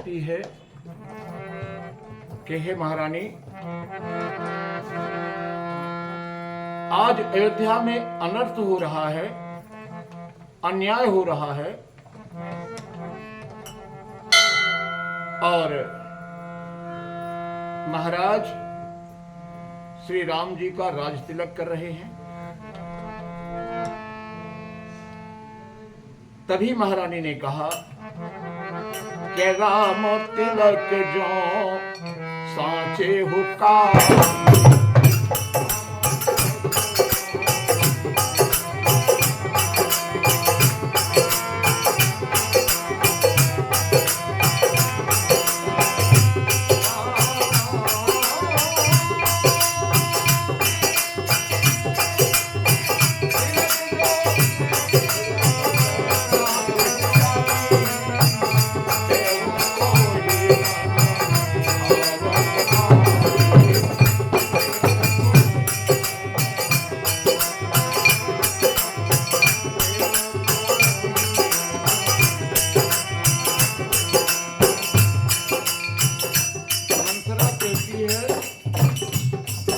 कहती है कि हे महारानी, आज अयोध्या में अनर्थ हो रहा है, अन्याय हो रहा है और महाराज श्री राम जी का राज तिलक कर रहे हैं। तभी महारानी ने कहा कि राम तिलक जो सांचे हुक्का।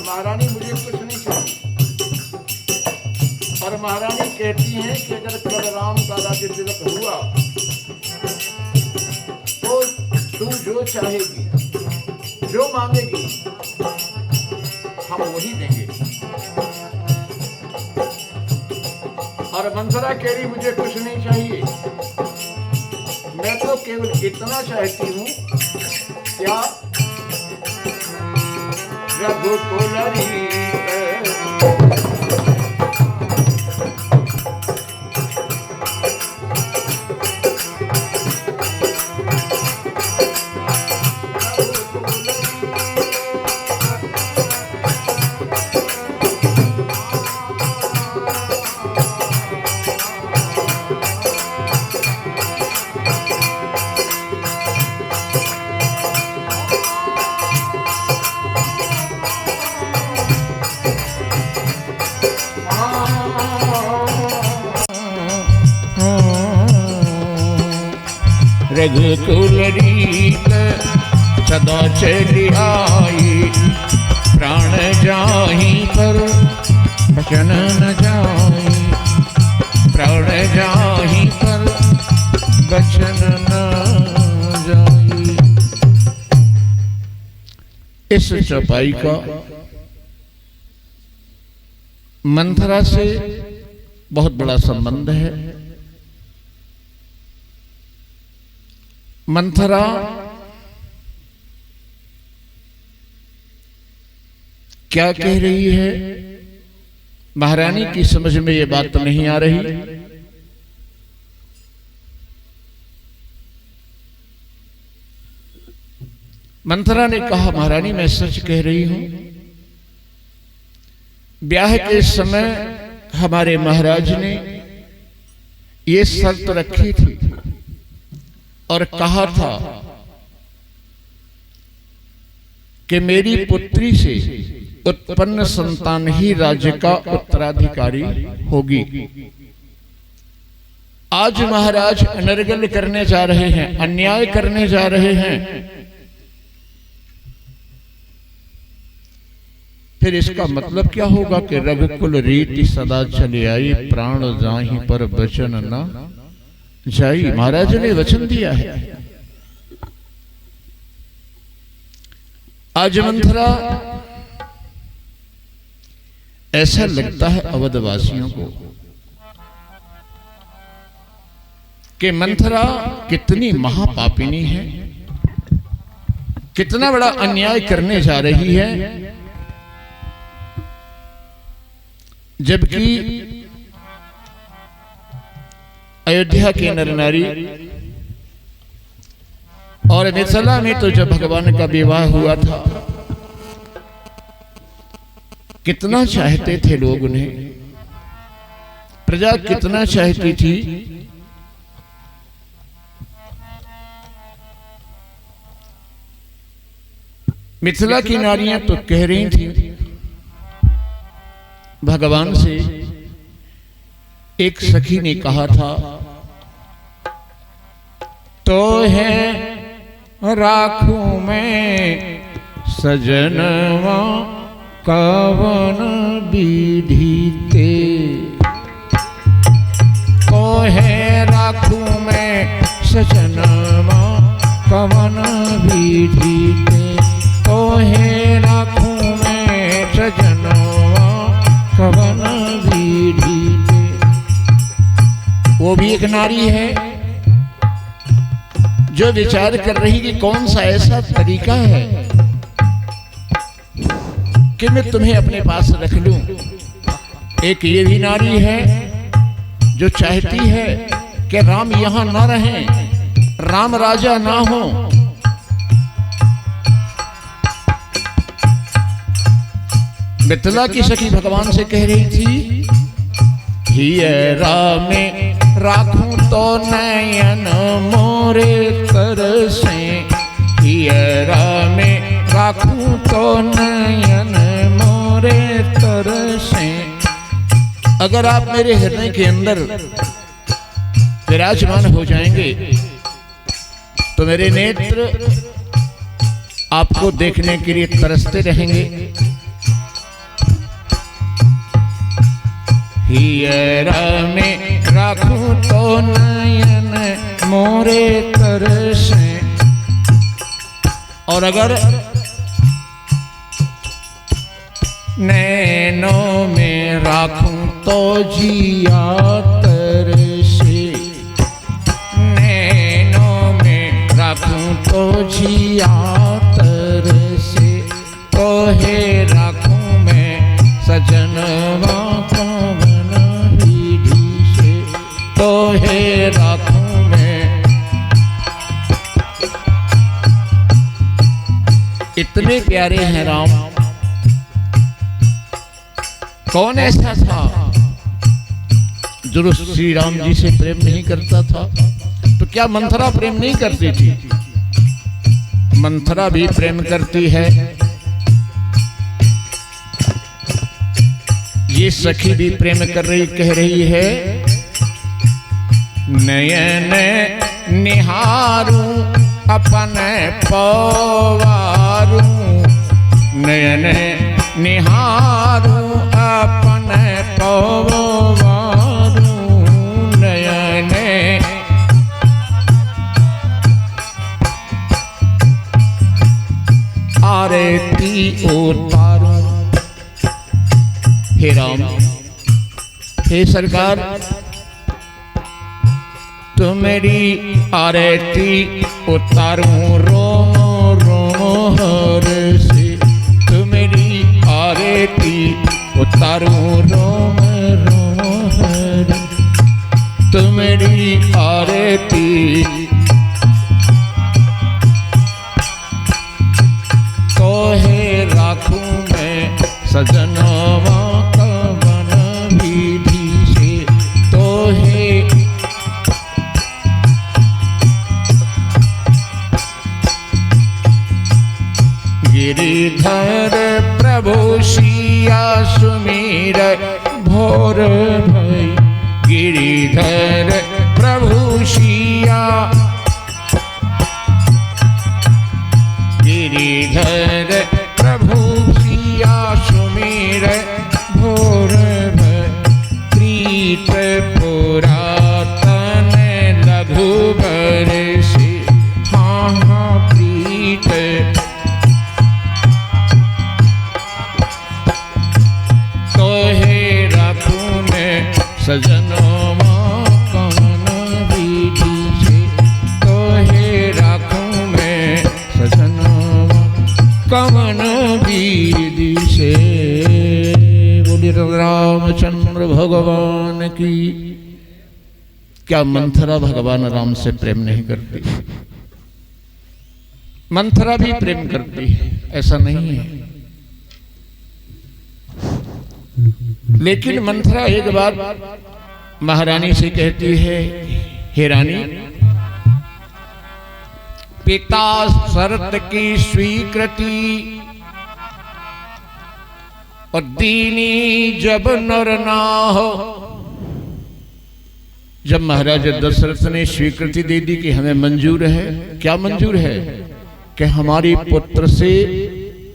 महारानी मुझे कुछ नहीं चाहिए, और महारानी कहती हैं कि अगर कल राम का राज्य तिलक हुआ तो तू जो चाहेगी, जो मांगेगी, हम वही देंगे। और मंथरा कह रही मुझे कुछ नहीं चाहिए, मैं तो केवल इतना चाहती हूँ, क्या रघुकुल रीत सदा चली आई, प्राण जाही पर बचन न जाई, प्राण जाही पर बचन न जाई। इस चौपाई का मंथरा से बहुत बड़ा संबंध है। मंथरा क्या कह रही है, महारानी की समझ में ये बात तो नहीं आ रही। मंथरा ने कहा महारानी मैं सच कह रही हूं, ब्याह के समय हमारे महाराज ने ये शर्त रखी थी और कहा था कि मेरी पुत्री से उत्पन्न संतान ही राज्य का उत्तराधिकारी होगी। आज महाराज अनर्गल करने जा रहे हैं, अन्याय करने जा रहे हैं, फिर इसका मतलब क्या होगा कि रघुकुल रीति सदा चली आई, प्राण जाहि पर वचन न जाई। महाराज ने वचन दिया है। आज मंथरा, ऐसा लगता है अवधवासियों को कि मंथरा कितनी महापापिनी है, कितना बड़ा अन्याय करने जा रही है, जबकि अयोध्या के नर नारी और मिथिला में तो जब भगवान का विवाह हुआ था, कितना चाहते थे लोग उन्हें, प्रजा कितना चाहती थी। मिथिला की नारियां तो कह रही थी भगवान से। एक सखी ने कहा था, तो है राखूं मैं सजनवा कवन विधि ते। कोहे राखूं मैं सजनवा कवन विधि ते। कोहे राखूं मैं सजनवा कवन विधि ते। वो भी एक नारी है जो विचार कर रही कि कौन सा ऐसा तरीका है कि मैं तुम्हें अपने पास रख लूं। एक ये भी नारी है जो चाहती है कि राम यहां ना रहें, राम राजा ना हो। मिथिला की सखी भगवान से कह रही थी, हिय रामे राखूं तो नयन मोरे तरसे। हिय रामे राखूं तो नयन मोरे तरसे। अगर आप मेरे हृदय के अंदर विराजमान हो जाएंगे तो मेरे नेत्र आपको देखने के लिए तरसते रहेंगे। हिय रामे राखूं तो नयन मोरे तरसे। और अगर नैनों में राखूं तो जिया तरसे। नैनों में राखूं तो जिया तरसे। तो हे राखूं मैं सजनवा तो हे राखूं मैं। इतने प्यारे हैं राम। कौन ऐसा था जो श्री राम जी से प्रेम नहीं करता था? तो क्या मंथरा प्रेम नहीं करती थी? मंथरा भी प्रेम करती है, ये सखी भी प्रेम कर रही, कह रही है, नयन निहारूं अपन पवारूं। नयन निहारूं अपन पवारूं। नयन आरती उतारूं। हे राम, हे सरकार, तुम्हारी आरती उतारूं रोम रोम हर से। तुम्हारी आरती उतारूं रोम रोम हर। तुम्हारी आरती तो हे राखूं मैं सजनवा कवन विधि से। तो हे गिरिधर प्रभु सिया सुमीर भोर भई। गिरिधर प्रभु सिया। गिरिधर प्रभु सिया सुमीर भोर भई। प्रीत पुरातन लघुबर से। हाँ हाँ प्रीत सजनवा कवन विधि से। तो हे राखूं मैं सजनवा कवन विधि से। बोलिए रामचंद्र भगवान की। क्या मंथरा भगवान राम से प्रेम नहीं करती? मंथरा भी प्रेम करती है, ऐसा नहीं है। लेकिन मंथरा एक बार महारानी से कहती है, हे रानी, पिता शर्त की स्वीकृति और दीनी जब नर ना हो। जब महाराज दशरथ ने स्वीकृति दे दी कि हमें मंजूर है, क्या मंजूर है? कि हमारी पुत्र से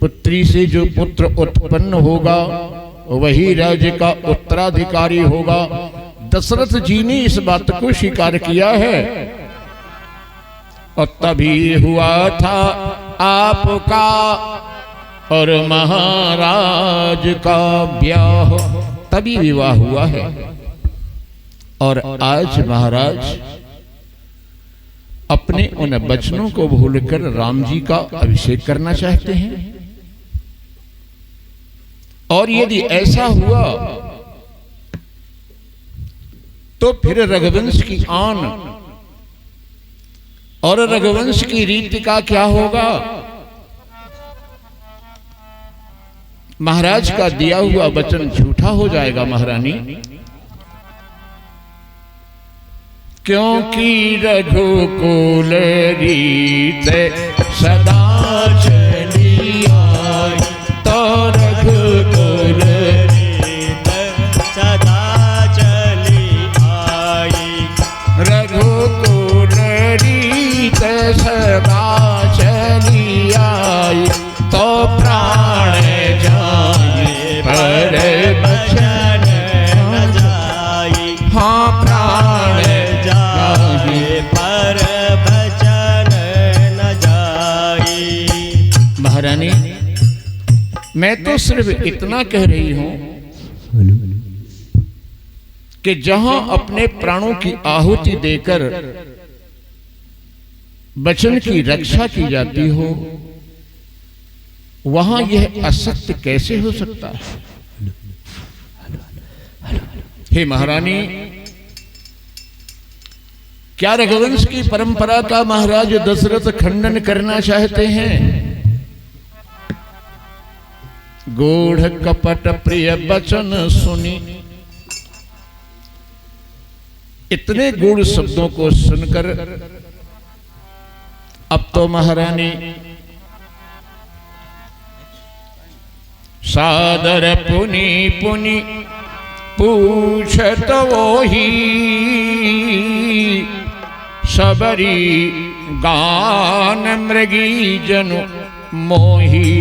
पुत्री से जो पुत्र उत्पन्न होगा वही राज्य का उत्तराधिकारी होगा। दशरथ जी ने इस बात को स्वीकार किया है। और तभी हुआ था आपका और महाराज का ब्याह, तभी विवाह हुआ है। और आज महाराज अपने उन वचनों को भूलकर राम जी का अभिषेक करना चाहते हैं। और यदि ऐसा हुआ तो फिर रघुवंश की आन और रघुवंश की रीति का क्या होगा? महाराज का दिया हुआ वचन झूठा हो जाएगा महारानी, क्योंकि रघुकुल रीत सदा चली आई, तो रघुकुल रीत सदा चली आई, रघुकुल रीत सदा चली आई, तो प्राण जाए पर बचन न जाई, हाँ प्राण जाए पर बचन न जाई। महारानी, मैं तो सिर्फ इतना कह रही हूं कि जहां अपने प्राणों की आहुति देकर वचन की रक्षा की जाती हो, वहां यह असत्य कैसे हो सकता है? हे महारानी, क्या रघुवंश की परंपरा का महाराज दशरथ खंडन करना चाहते हैं? गूढ़ कपट प्रिय वचन सुनी, इतने गूढ़ शब्दों को सुनकर अब तो महारानी सादर पुनि पुनि पूछत वही, सबरी गान मृगी जनु मोही।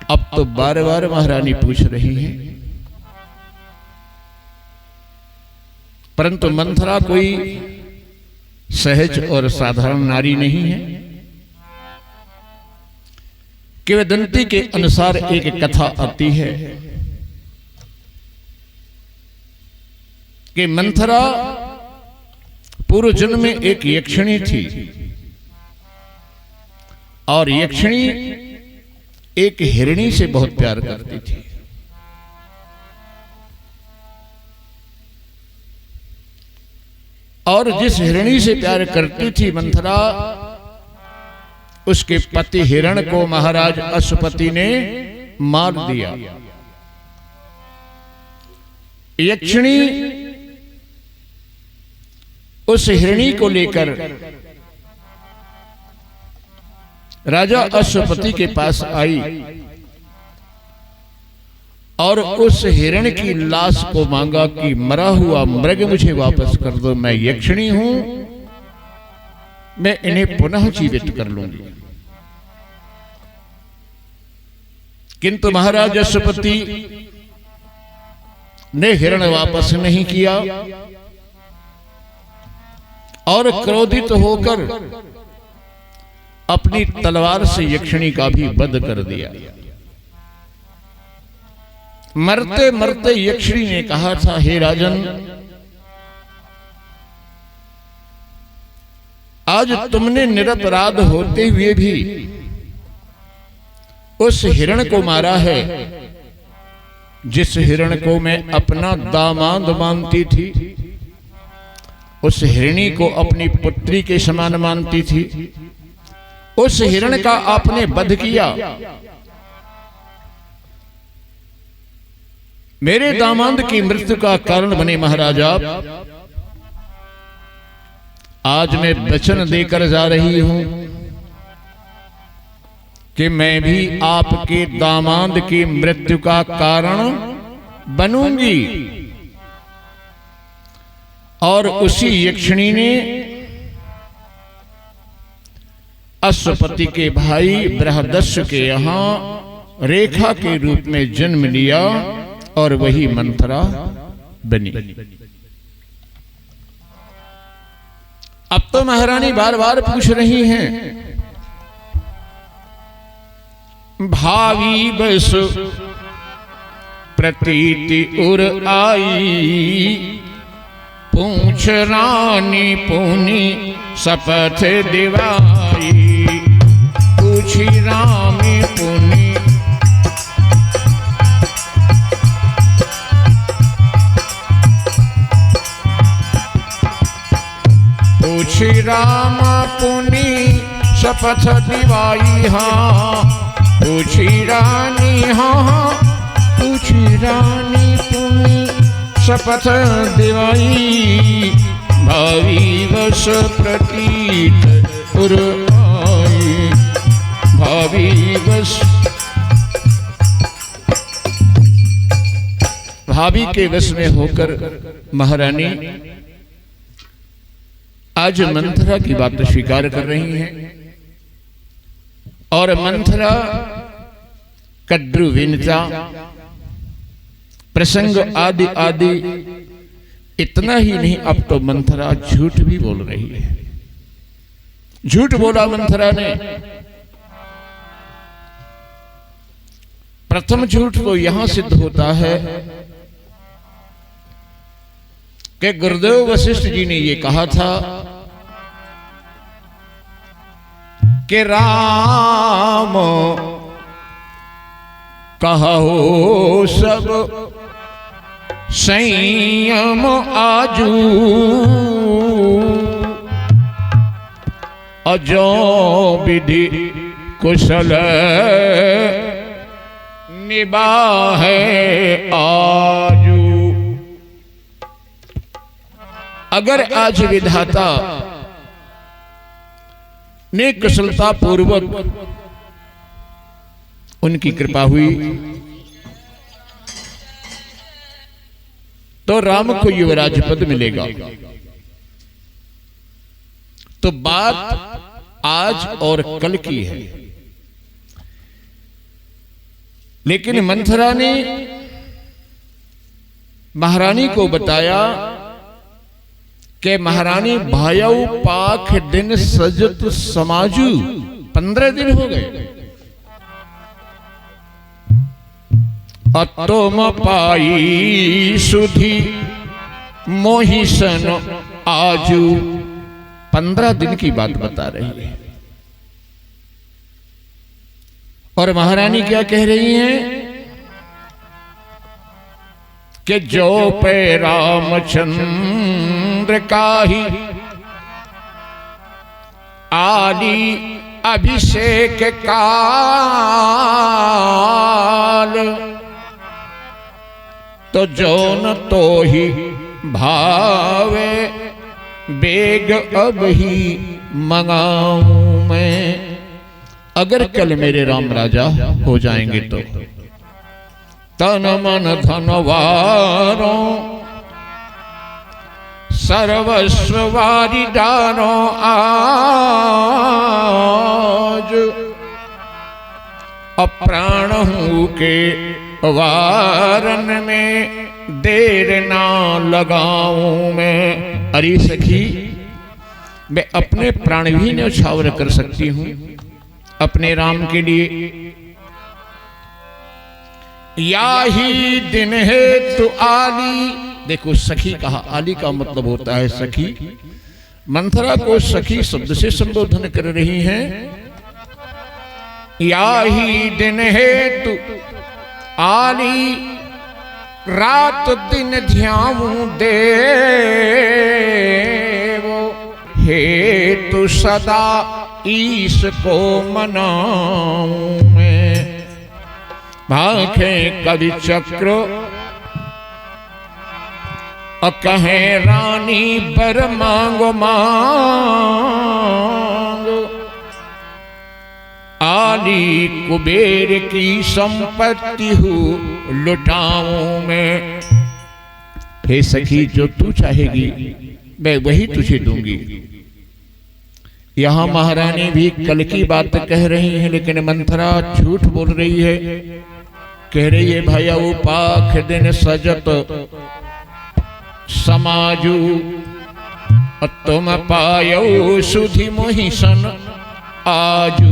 अब तो बार बार महारानी पूछ रही हैं, परंतु मंथरा कोई सहज और साधारण नारी नहीं है। किंवदंती के अनुसार एक कथा आती है कि मंथरा पूर्व जन्म में एक यक्षिणी थी, और यक्षिणी एक हिरणी से बहुत प्यार करती थी। और जिस हिरणी से प्यार करती थी मंथरा, उसके पति हिरण को महाराज अश्वपति ने मार दिया। यक्षिणी उस हिरणी को लेकर राजा अश्वपति के पास आई और उस हिरण की लाश को मांगा कि मरा हुआ मृग मुझे वापस कर दो, मैं यक्षिणी हूं, मैं इन्हें पुनः जीवित कर लूंगी। किंतु महाराज अश्वपति ने हिरण वापस नहीं किया और क्रोधित होकर अपनी तलवार से यक्षिणी का भी वध कर दिया। मरते मरते यक्षिणी ने कहा था, हे राजन, आज तुमने निरपराध होते हुए भी उस हिरण को मारा है, जिस हिरण को मैं अपना दामाद मानती थी, उस हिरणी को अपनी पुत्री के समान मानती थी। उस हिरण का आपने वध किया। मेरे दामाद की मृत्यु का कारण बने महाराजा। आज मैं वचन देकर जा रही हूं कि मैं भी आपके दामाद की मृत्यु का कारण बनूंगी। और उसी यक्षिणी ने अश्वपति के भाई बृहदस्यु के यहाँ रेखा के रूप में जन्म लिया और वही मंथरा बनी। अब तो महारानी बार बार पूछ रही हैं, भावी बस प्रतीति उर आई, पूछ रानी पुनि शपथ दिवाई, पूछी रामी पुनि पूछी राम पुनि शपथ दिवाई, हाँ पूछी रानी, हाँ पूछी रानी पुनि शपथ दिवाई, भावी वश प्रतीत उर आई, भावी वश भाभी के वश में होकर महारानी आज मंथरा की बात स्वीकार कर रही हैं। और मंथरा कद्रु विनता प्रसंग आदि आदि, इतना ही नहीं, अब तो मंथरा झूठ भी बोल रही है। झूठ बोला मंथरा ने। प्रथम झूठ तो यहां सिद्ध होता है कि गुरुदेव वशिष्ठ जी ने ये कहा था कि राम कहो सब संयम आजू, अजो विधि कुशल निबाहे आजू। अगर आज विधाता ने कुशलता पूर्वक उनकी कृपा हुई तो राम को युवराज पद मिलेगा। तो बात आज और कल की है। लेकिन मंथरा ने महारानी को बताया कि महारानी भायऊ पाख दिन सजत समाजू, 15 दिन हो गए। अतोम पाई सुधी मोहिसन आजू, 15 दिन की बात बता रही है। और महारानी क्या कह रही हैं कि जो पे रामचंद्र काही आली अभिषेक काल, तो जौन तो ही भावे बेग अब ही मंगाऊं मैं। अगर कल मेरे राम राजा हो जाएंगे तो तन मन धनवारो सर्वस्व वारी डारो आज, अप्राण हूं के वारन में देर ना लगाऊं मैं। अरे सखी, मैं अपने प्राण भी न्यौछावर कर सकती हूं अपने राम के लिए। या ही दिन है तो आली, देखो सखी कहा, आली का मतलब होता है सखी। मंथरा को सखी शब्द से संबोधन कर रही हैं। या ही दिन है तो आली, रात दिन ध्याऊं देव, हे तु सदा ईश को मनाऊं मैं। भाखे कवि चक्र और कहे रानी बर मांगो मांगो, आली कुबेर की संपत्ति हूँ लुटाऊं मैं। हे सखी, जो तू चाहेगी मैं वही तुझे दूंगी। यहां महारानी भी कल की बात कह रही है, लेकिन मंथरा झूठ बोल रही है। कह रही है भैया वो पाख दिन सजत समाजू तुम पायो सुधि मोहि सन आजू।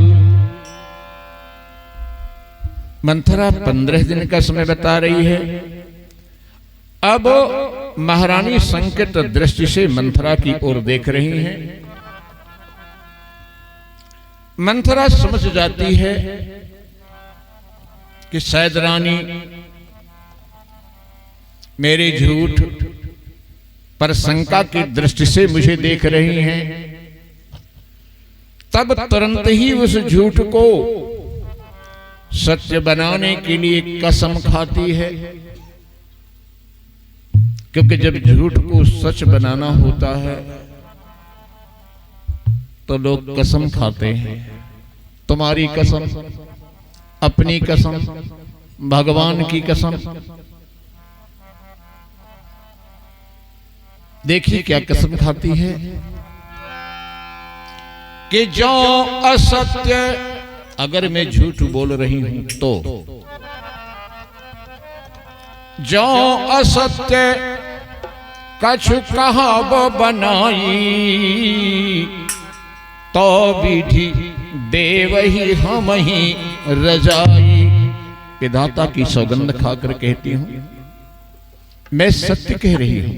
मंथरा 15 दिन का समय बता रही है। अब महारानी संकेत दृष्टि से मंथरा की ओर देख रही हैं। मंथरा समझ जाती है कि शायद रानी मेरे झूठ पर शंका की दृष्टि से मुझे देख रही हैं। तब तुरंत ही उस झूठ को सत्य बनाने के लिए कसम खाती है, क्योंकि जब झूठ को सच बनाना होता है तो लोग कसम खाते हैं। तुम्हारी कसम, अपनी कसम, भगवान की कसम। देखिए क्या कसम खाती है कि जो असत्य, अगर मैं झूठ बोल रही हूं तो जो असत्य कछु कहाव बनाई, तो विधि देव ही हम ही रजाई। विधाता की सौगंध खाकर कहती हूं मैं सत्य कह रही हूं।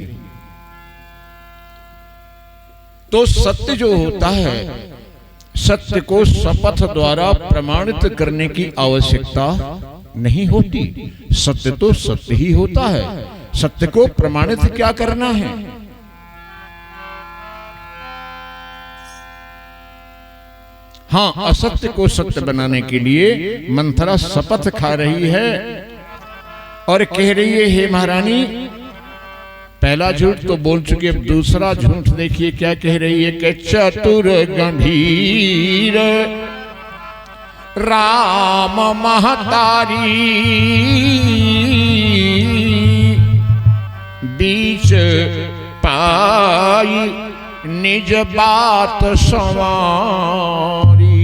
तो सत्य जो होता है, सत्य को शपथ द्वारा प्रमाणित करने की आवश्यकता नहीं होती। सत्य तो सत्य ही होता है, सत्य को प्रमाणित क्या करना है। हां, असत्य को सत्य बनाने के लिए मंथरा शपथ खा रही है और कह रही है हे महारानी, पहला झूठ तो बोल चुकी, अब दूसरा झूठ देखिए क्या कह रही है कि चतुर गंभीर राम महतारी, बीच पाई निज बात संवारी।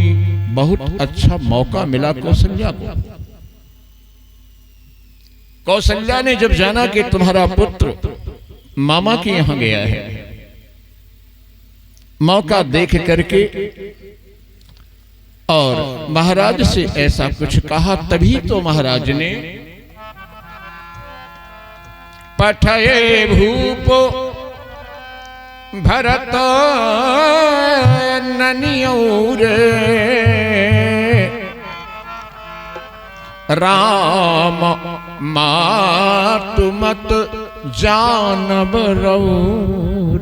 बहुत अच्छा मौका मिला कौशल्या को। कौशल्या ने जब जाना कि तुम्हारा पुत्र मामा के यहां गया है, मौका देख करके और महाराज से ऐसा कुछ कहा, तभी तो महाराज ने पठये भूप भरत ननियूर राम मातु मत जानब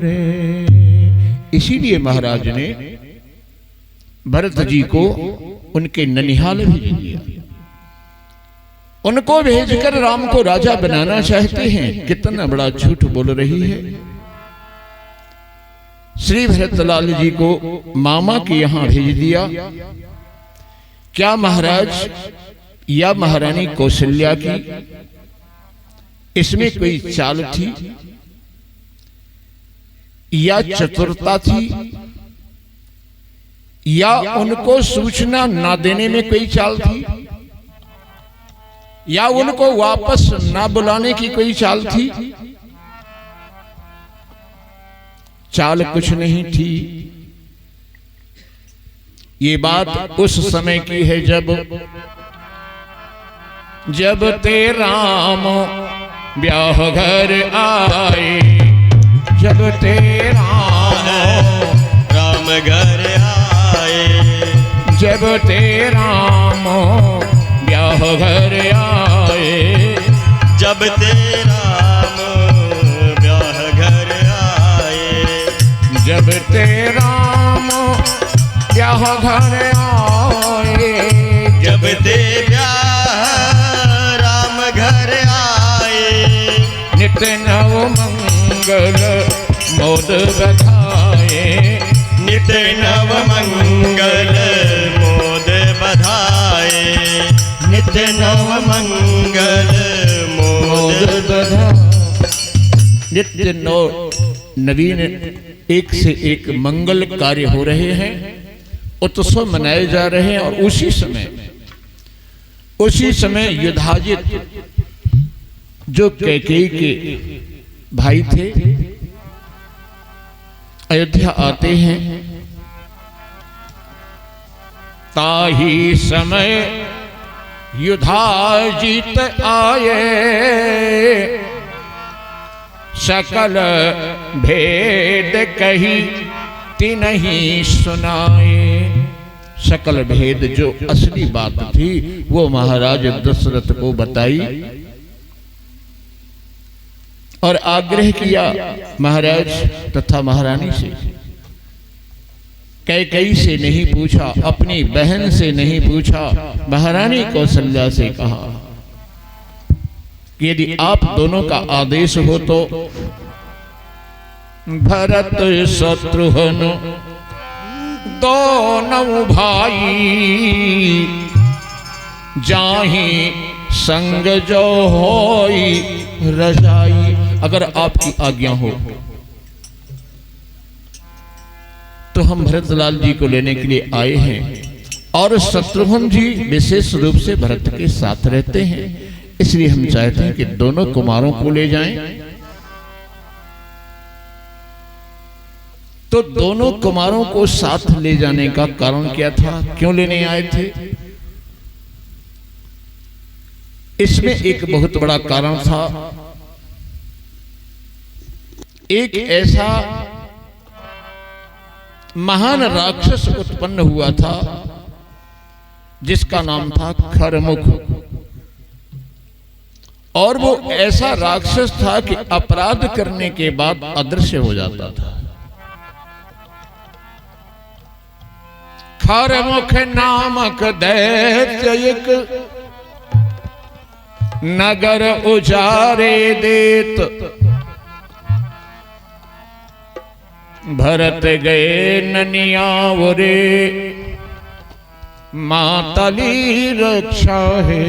रे। इसीलिए महाराज ने भरत जी को उनके ननिहाल भेज दिया। उनको भेजकर राम को राजा बनाना चाहते हैं। कितना बड़ा झूठ बोल रही है। श्री भरतलाल जी को मामा के यहां भेज दिया। क्या महाराज या महारानी कौशल्या की इसमें कोई चाल थी या चतुरता थी, या उनको सूचना ना देने में कोई चाल थी, या उनको वापस ना बुलाने की कोई चाल थी? चाल कुछ नहीं थी। ये बात उस समय की है जब ते राम ब्याह घर आए, जब ते राम घर आए, जब ते राम ब्याह घर आए, जब ते राम ब्याह घर आए, जब ते राम ब्याह घर आए, जब ते राम घर आए, नित नव मंगल मोद बधाए, नित नव मंगल मोद बधाए, नित नव मंगल मोद बधाए। नित्य नवीन एक से एक मंगल कार्य हो रहे हैं, उत्सव मनाए जा रहे हैं। और उसी समय युधाजित जो कैकेयी के भाई थे अयोध्या आते हैं। ताही समय युधाजित आए, सकल भेद कही तिन्हीं सुनाए। सकल भेद जो असली बात थी वो महाराज दशरथ को बताई और आग्रह किया महाराज तथा महारानी से। कैकेयी से नहीं पूछा, अपनी बहन से नहीं पूछा, महारानी कौशल्या से कहा कि यदि आप दोनों का आदेश हो तो भरत शत्रुघ्न दोनों भाई जाहि संग जो होई रजाई। अगर आपकी आज्ञा हो तो हम भरतलाल जी को लेने के लिए आए हैं और शत्रुघ्न जी विशेष रूप से भरत के साथ रहते हैं, इसलिए हम चाहते हैं कि दोनों कुमारों को ले जाएं। तो दोनों कुमारों को साथ ले जाने का कारण क्या था, क्यों लेने आए थे? इसमें एक बहुत बड़ा कारण था। एक ऐसा महान राक्षस उत्पन्न हुआ था जिसका नाम था खरमुख, और वो ऐसा राक्षस था कि अपराध करने के बाद अदृश्य हो जाता था। खरमुख नामक दैत्य एक नगर उजारे देत, भरत गए ननियावरे मातली रक्षा है।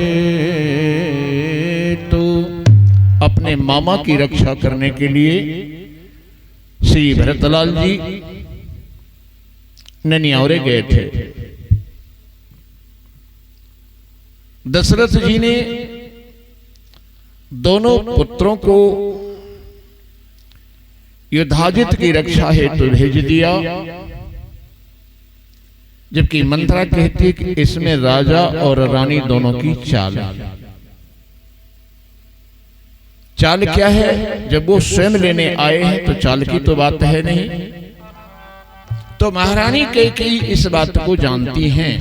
तो अपने मामा की रक्षा करने के लिए श्री भरतलाल जी ननियावरे गए थे। दशरथ जी ने दोनों पुत्रों को युधाजित की रक्षा हेतु भेज दिया, जबकि मंत्रा कहती है कि इसमें राजा और रानी दोनों की चाल है। चाल क्या है? जब वो स्वयं लेने आए हैं तो चाल की तो बात है नहीं। तो महारानी कैकेयी इस बात को जानती हैं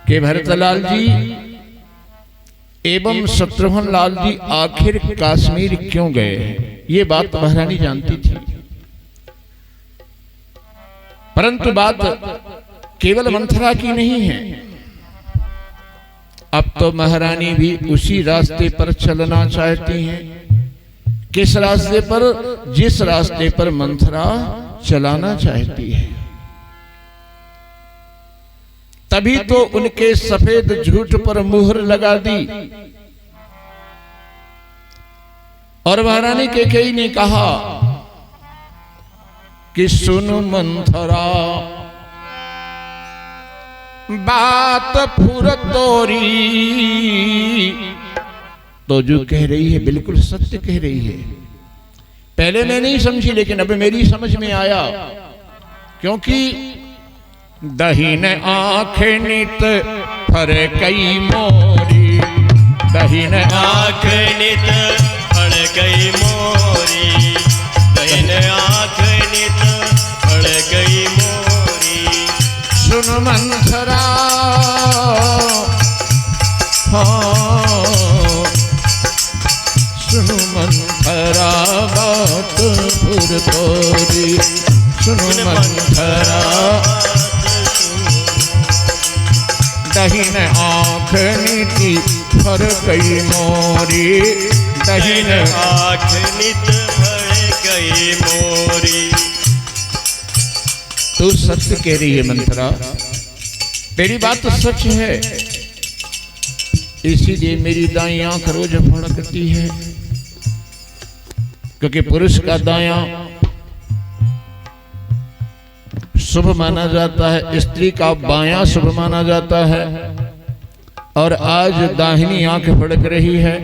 कि भरतलाल जी एवं शत्रुघ्न लाल जी आखिर कश्मीर क्यों गए हैं, ये बात महारानी जानती थी। परंतु बात केवल मंथरा की नहीं है। अब तो महारानी भी उसी रास्ते पर चलना चाहती हैं। किस रास्ते पर? जिस रास्ते पर मंथरा चलाना चाहती है। तभी तो उनके सफेद झूठ पर मुहर लगा दी और महारानी कैकेयी ने कहा कि सुन मंथरा बात फुर तोरी। तो जो कह रही है बिल्कुल सत्य कह रही है। पहले मैं नहीं समझी, लेकिन अब मेरी समझ में आया, क्योंकि दहीन आँख नित फर कई मोरी, दहीन आँख नित फड़ गई मोरी, दहीन आँख नित फड़ गई मोरी। सुन मंथरा सुन मंथरा बात फुर तोरी, सुन मंथरा दहीन आँख नीति फर कई मोरी, दहीन आँख नित फड़ गई मोरी। तू सत्य कह रही है मंथरा, तेरी बात तो सच है, इसीलिए मेरी दाईं आंख रोज फड़कती है, क्योंकि पुरुष का दायां शुभ माना जाता है, स्त्री का बायां शुभ माना जाता है। और आज दाहिनी आंख फड़क रही है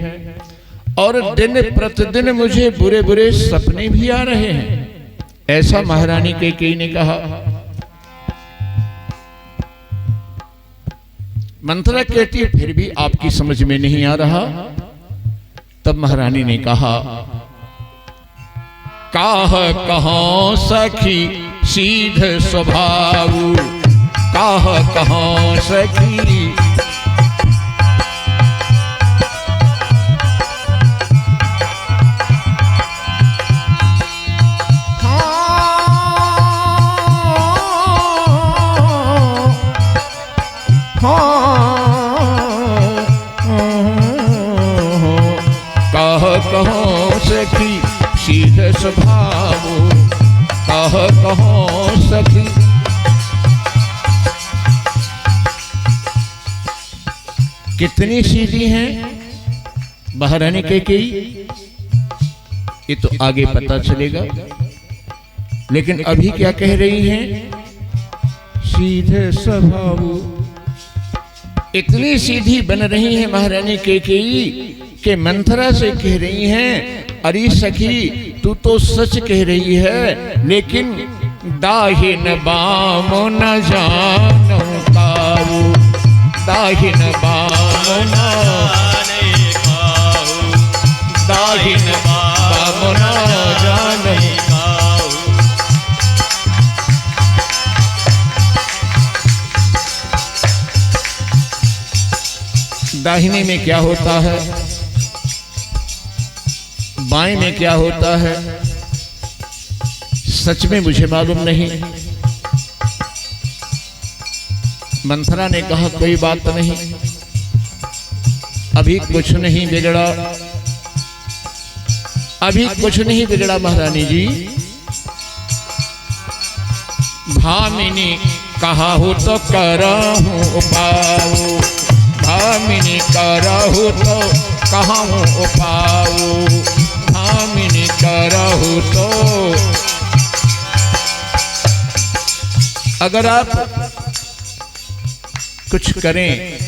और दिन प्रतिदिन मुझे बुरे बुरे सपने भी आ रहे हैं, ऐसा महारानी कैकेयी ने कहा। मंथरा कहती है फिर भी आपकी समझ में नहीं आ रहा। तब महारानी ने कहा, काह कहाँ सखी सीध स्वभाव, काह कहाँ सखी कहो सखी सीधे स्वभाव, कहो सखी। कितनी सीधी हैं महारानी कैकेयी, ये तो आगे पता चलेगा। लेकिन अभी क्या कह रही हैं? सीधे स्वभाव। इतनी सीधी बन रही है महारानी कैकेयी कि मंथरा से कह रही हैं, अरे सखी तू तो सच कह रही है, लेकिन दाहिन बाम न जानो पाऊ, दाहिन बाम न पाऊ, दाहिन बाम न जानो पाऊ। दाहिने में क्या होता है, बाएं में क्या होता है, सच में मुझे मालूम नहीं। मंथरा ने कहा कोई बात नहीं, अभी कुछ नहीं बिगड़ा, अभी कुछ नहीं बिगड़ा महारानी जी। भामिनी कहा हो तो करहूं उपाऊ, भामिनी करहूं तो कहूं उपाऊ, भामिनी करहूं तो। अगर आप कुछ करें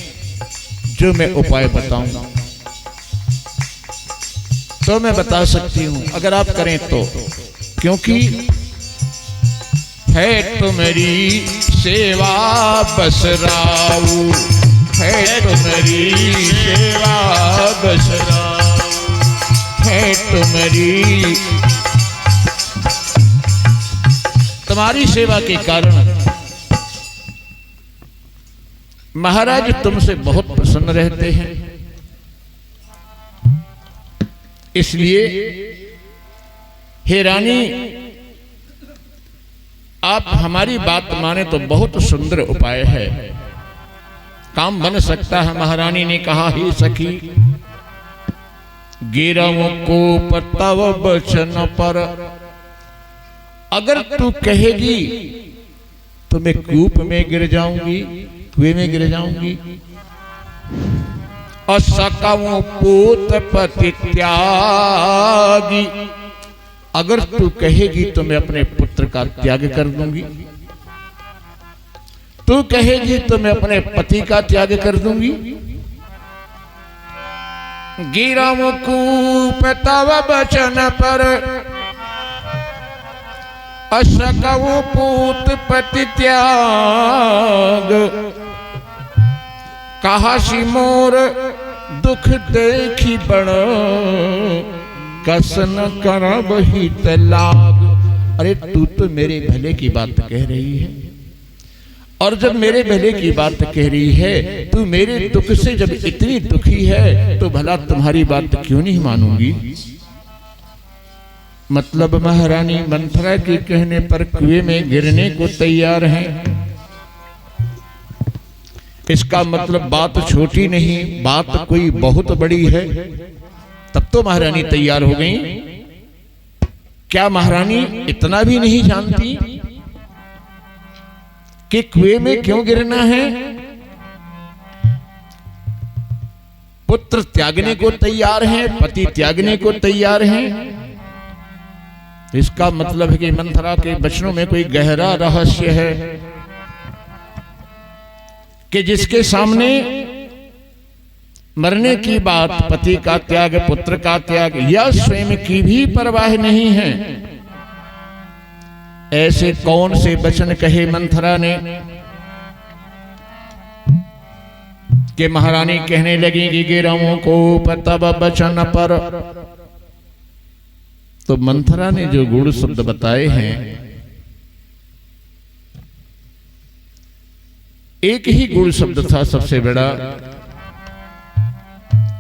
जो मैं उपाय बताऊं तो मैं बता सकती हूं, अगर आप करें तो, क्योंकि है तो मेरी सेवा बस राऊ, है तो मेरी सेवा बस राऊ, है तो मेरी। तुम्हारी सेवा के कारण महाराज तुमसे बहुत प्रसन्न रहते हैं, इसलिए हे रानी आप हमारी बात माने तो बहुत सुंदर उपाय है, काम बन सकता है। महारानी ने कहा, ही सखी गिरऊं को तव बचन पर, अगर तू कहेगी तो मैं कूप में गिर जाऊंगी, कुएं में गिर जाऊंगी। और सकाऊं पूत पति त्यागी, अगर तू कहेगी तो मैं अपने पुत्र का त्याग कर दूंगी, तू कहेगी तो मैं अपने पति का त्याग कर दूंगी। गिरऊं कूप तव बचन पर, असकऊं पूत पति त्याग, कहा सी मोर दुख देखी बड़, कसन करब हित लाग। अरे तू तो मेरे भले की बात कह रही है, और जब मेरे भले की बात कह रही है, तू मेरे दुख से जब इतनी दुखी है तो भला तुम्हारी बात क्यों नहीं मानूंगी। मतलब महारानी मंथरा के कहने पर कुएं में गिरने को तैयार हैं। इसका मतलब बात छोटी नहीं, बात कोई बहुत बड़ी है। तब तो महारानी तैयार हो गई। क्या महारानी इतना भी नहीं जानती कि कुएं में क्यों गिरना है? पुत्र त्यागने को तैयार हैं, पति त्यागने को तैयार हैं, इसका मतलब है कि मंथरा के वचनों में कोई गहरा रहस्य है कि जिसके सामने मरने की बात, पति का त्याग, पुत्र का त्याग या स्वयं की भी परवाह नहीं है, ऐसे कौन से वचन कहे मंथरा ने कि महारानी कहने लगी कि गिरवों को तब वचन पर। तो मंथरा ने जो गुण शब्द बताए हैं, एक ही गुण शब्द था सबसे बड़ा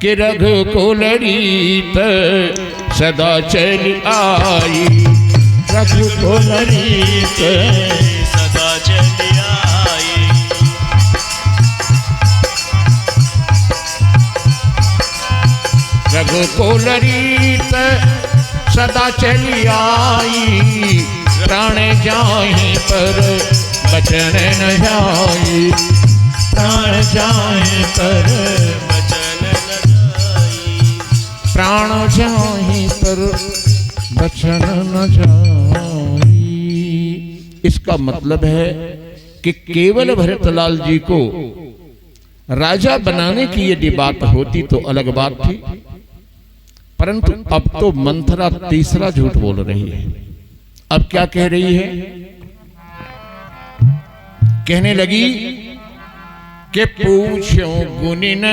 कि रघु को लड़ीत सदा चल आई, रघु को लड़ीत सदा चली आई, रघु को लड़ीत सदा चली आई, प्राण जाहि पर बचन न जाई, प्राण जाहि पर बचन न जाई, प्राण जाहि पर बचन न जाई। इसका मतलब है कि केवल भरतलाल जी को राजा बनाने की यदि बात होती तो अलग बात थी, परंतु अब तो मंथरा तीसरा झूठ बोल रही है। अब क्या कह रही है? कहने लगी कि पूछो गुनिन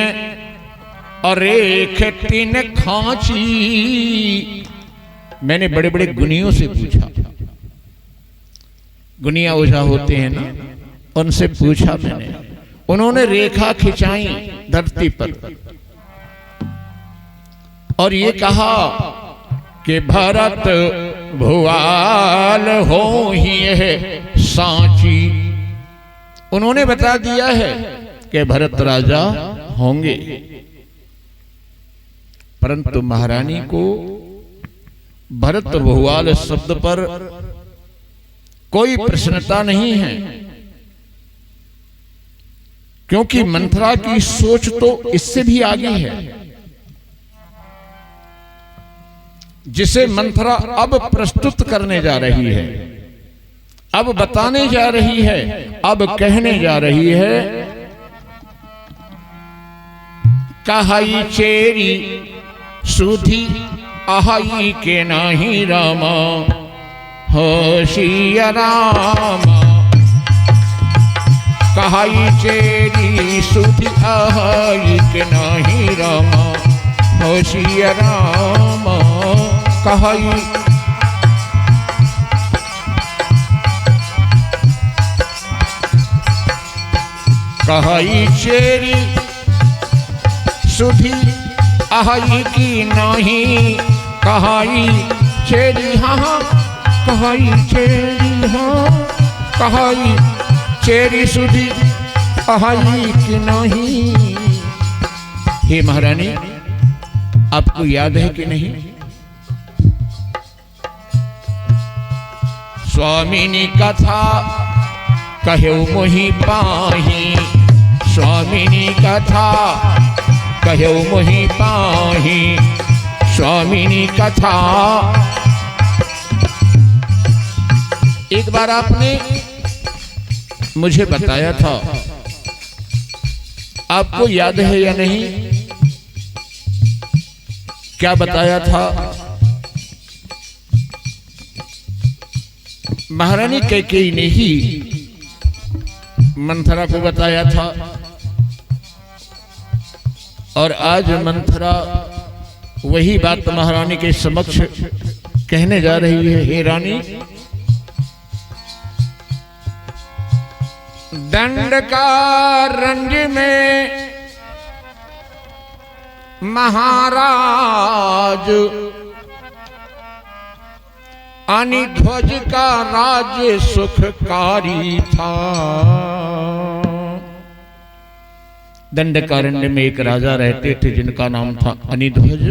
और रेख तीन खांची। मैंने बड़े बड़े गुनियों से पूछा, गुनिया ओझा होते हैं ना, उनसे पूछा मैंने, उन्होंने रेखा खिंचाई धरती पर और ये कहा कि भरत भुआल हो ही है सांची। उन्होंने बता दिया है कि भरत राजा होंगे, परंतु महारानी को भरत भुआल शब्द पर कोई प्रसन्नता नहीं है, क्योंकि मंथरा की सोच तो इससे भी आगे है। जिसे मंथरा अब प्रस्तुत करने जा रही है, अब बताने जा रही है, अब कहने जा रही है, कहाई चेरी सुधी आहाई के नाही रामा होशिया रामा, कहाई चेरी सुधी आहाई के नाही रामा होशिया रामा, कहाई कहाई चेरी सुधी आहाई की नहीं, कहाई चेरी हाँ, कहाई चेरी हाँ, कहाई चेरी सुधी आहाई की नहीं। हे महारानी, आपको याद है कि नहीं? स्वामिनी कथा कहो मोहि पाही, स्वामिनी कथा कहो मोहि पाही, स्वामिनी कथा। एक बार आपने मुझे बताया था, आपको याद है या नहीं? क्या बताया था? महारानी कैकेयी ने ही मंथरा को बताया था, और आज मंथरा वही बात महारानी के समक्ष कहने जा रही है। हे रानी, दंड का रंज में महाराज, अनिध्वज का राज्य सुखकारी था। दंडकारण्य में एक राजा रहते थे जिनका नाम था अनिध्वज।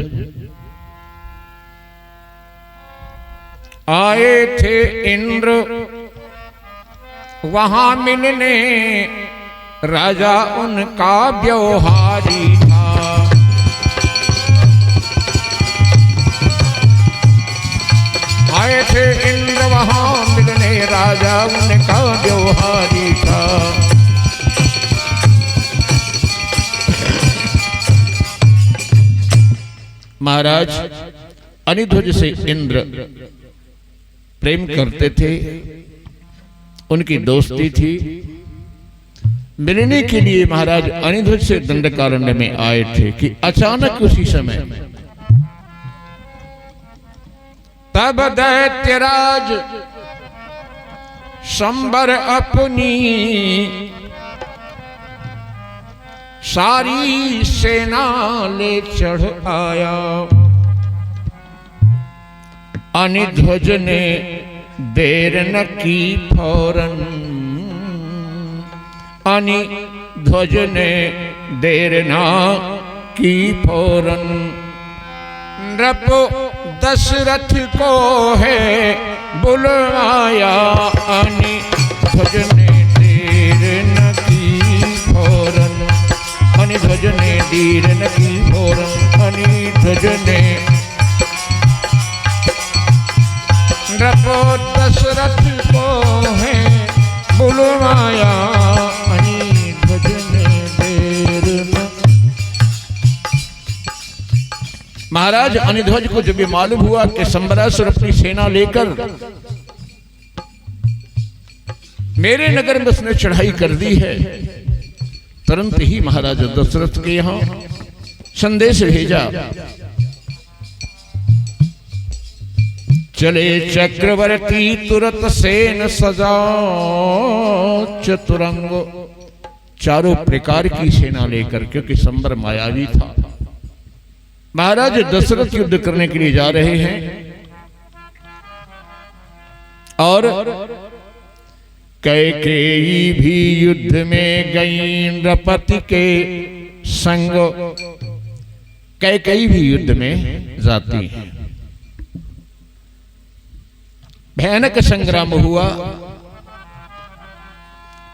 आए थे इंद्र वहां मिलने, राजा उनका व्यवहारी था। आए थे इंद्र वहां मिलने, राजा उनका व्यवहारी था। महाराज अनिध्वज से इंद्र प्रेम करते थे, उनकी दोस्ती थी। मिलने के लिए महाराज अनिध्वज से दंडकारण्य में आए थे कि अचानक उसी समय तब दैत्यराज शंबर अपनी सारी सेना ले चढ़ आया। अनिध्वज ने देर न की फौरन, अनिध्वज ने देर ना की फौरन। नृप दशरथ को है बुलवाया, अनिध्वज ने देर न की फौरन। अनिध्वज ने देर न की फौरन, अनिध्वज ने नृप दशरथ को है बुलवाया, अनिध्वज ने देर न। महाराज अनिध्वज को जब ये मालूम हुआ कि संबरासुर अपनी सेना लेकर मेरे नगर में उसने चढ़ाई कर दी है, तुरंत ही महाराज दशरथ के यहां संदेश भेजा। चले चक्रवर्ती तुरत सेन सजाओ चतुरंग, चारों प्रकार की सेना लेकर, क्योंकि संबर मायावी था। महाराज दशरथ युद्ध करने के लिए जा रहे हैं और कैकेयी भी युद्ध में गई नृपति के संग। कैकेयी भी युद्ध में जाती हैं। भयानक संग्राम हुआ,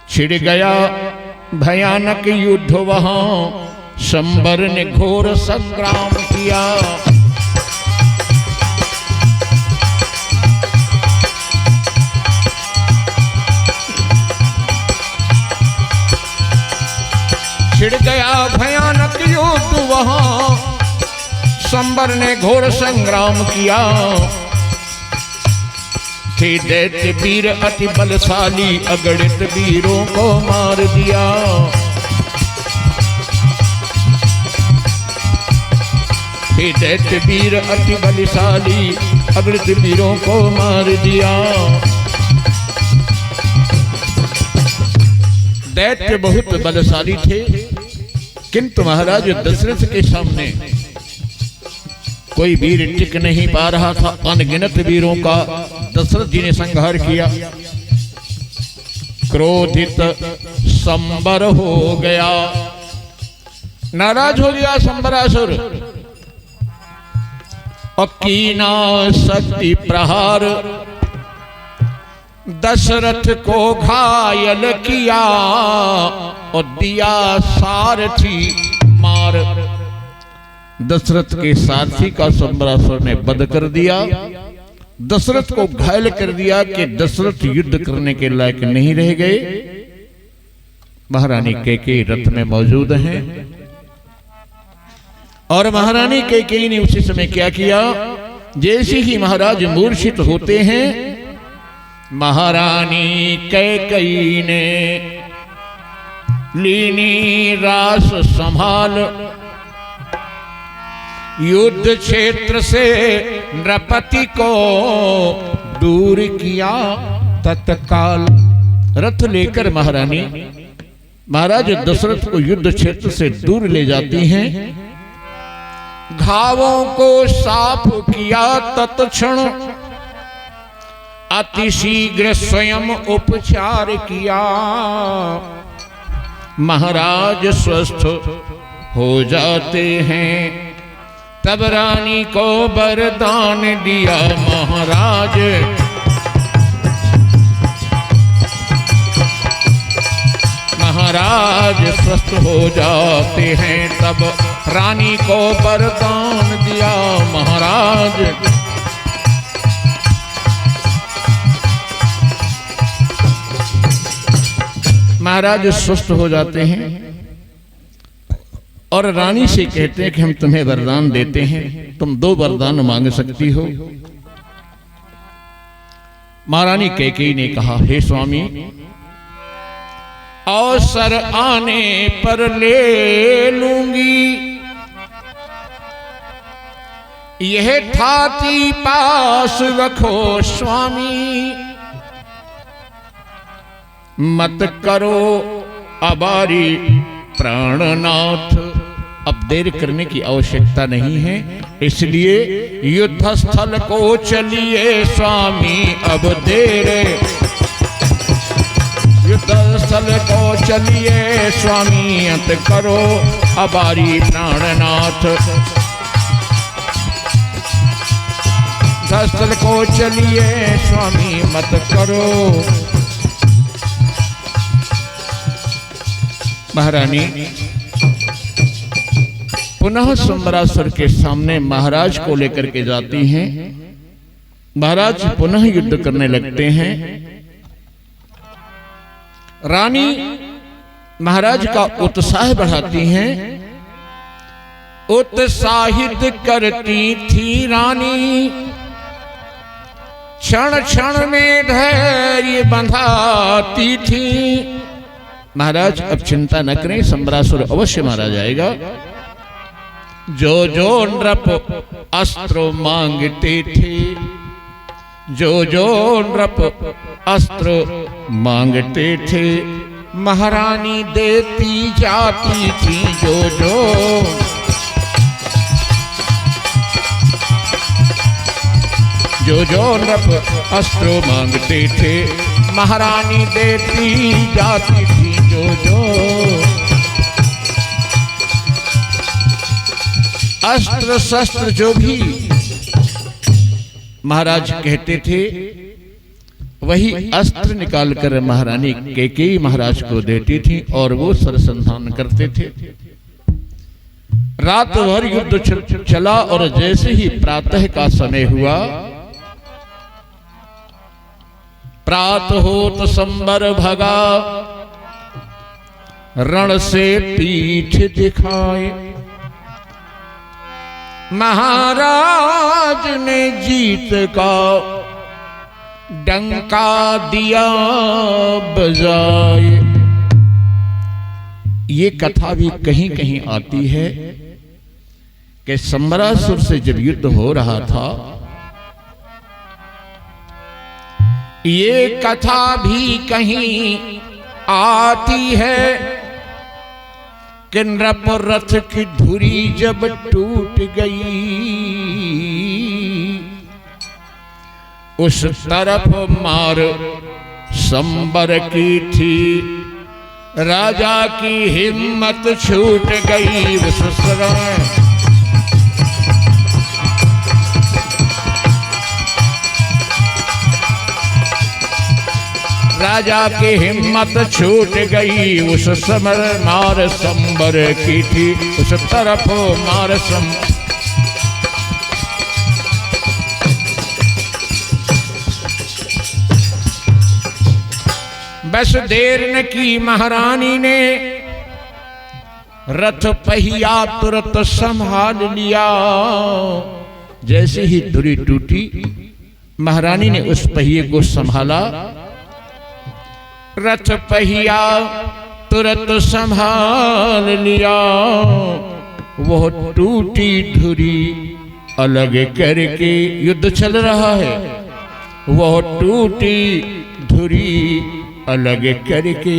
छिड़ गया भयानक युद्ध वहां, शंबर ने घोर संग्राम किया। छिड़ गया भयानक युद्ध वहां, शंबर ने घोर संग्राम किया। थे दैत्य वीर अति बलशाली, अगणित वीरों को मार दिया। थे दैत्य वीर अति बलशाली, अगणित वीरों को मार दिया। दैत्य बहुत बलशाली थे, किंतु महाराज दशरथ के सामने कोई वीर टिक नहीं पा रहा था। अनगिनत वीरों का दशरथ जी ने संहार किया। क्रोधित संबर हो गया, नाराज हो गया संबरासुर। अकीना शक्ति प्रहार दशरथ को घायल किया और दिया सारथी मार। दशरथ के सारथी का संबरासुर ने वध कर दिया, दशरथ को घायल कर दिया कि दशरथ युद्ध करने के लायक नहीं रह गए। महारानी कैकेयी रथ में मौजूद हैं और महारानी कैकेयी ने उसी समय क्या किया, जैसे ही महाराज मूर्छित होते हैं, महारानी कैकेयी ने लीनी रास संभाल युद्ध क्षेत्र से नृपति को दूर किया तत्काल। रथ लेकर महारानी महाराज दशरथ को युद्ध क्षेत्र से दूर ले जाती हैं। घावों को साफ किया तत्क्षण, अति शीघ्र स्वयं उपचार किया। महाराज स्वस्थ हो जाते हैं, तब रानी को वरदान दिया। महाराज महाराज स्वस्थ हो जाते हैं, तब रानी को वरदान दिया। महाराज महाराज सुस्त हो जाते हैं और रानी से कहते हैं कि हम तुम्हें वरदान देते हैं, तुम 2 वरदान मांग सकती हो। महारानी कैकेयी ने कहा, हे स्वामी, अवसर आने पर ले लूंगी, यह ठाती पास रखो स्वामी, मत करो अबारी प्राणनाथ। अब देर करने की आवश्यकता नहीं है, इसलिए युद्ध स्थल को चलिए स्वामी, अब देर युद्ध स्थल को चलिए स्वामी, अंत करो अबारी प्राणनाथ। युद्ध स्थल को चलिए स्वामी, मत करो। महारानी पुनः सम्रासुर के सामने महाराज को लेकर के जाती हैं। महाराज पुनः युद्ध करने लगते हैं। रानी महाराज का उत्साह बढ़ाती हैं, उत्साहित करती थी रानी, क्षण क्षण में धैर्य बंधाती थी। महाराज अब चिंता न करें, सम्रासुर अवश्य मारा जाएगा। जो जो नृप अस्त्र मांगते थे, जो जो नृप अस्त्र मांगते थे, महारानी देती जाती थी। जो जो नृप अस्त्र मांगते थे, महारानी देती जाती थी। जो अस्त्र शस्त्र जो भी महाराज कहते थे, वही अस्त्र निकालकर महारानी कैकेयी महाराज को देती थी और वो सरसंधान करते थे। रात भर युद्ध चला और जैसे ही प्रातः का समय हुआ, प्रात होत संबर भगा, रण से पीठ दिखाए, महाराज ने जीत का डंका दिया बजाए। ये कथा भी कहीं कहीं आती है कि सम्रासुर से जब युद्ध हो रहा था, ये कथा भी कहीं आती है कि नृप रथ की धुरी जब टूट गई, उस तरफ मार संबर की थी, राजा की हिम्मत छूट गई। उस समय राजा की हिम्मत छूट गई, उस समय मार संबर की थी, उस तरफ मार बस देर न की महारानी ने, रथ पहिया तुरंत संभाल लिया। जैसे ही धुरी टूटी, महारानी ने उस पहिए को संभाला, रथ पहिया तुरंत संभाल लिया। वह टूटी धुरी अलग करके, युद्ध चल रहा है, वह टूटी धुरी अलग करके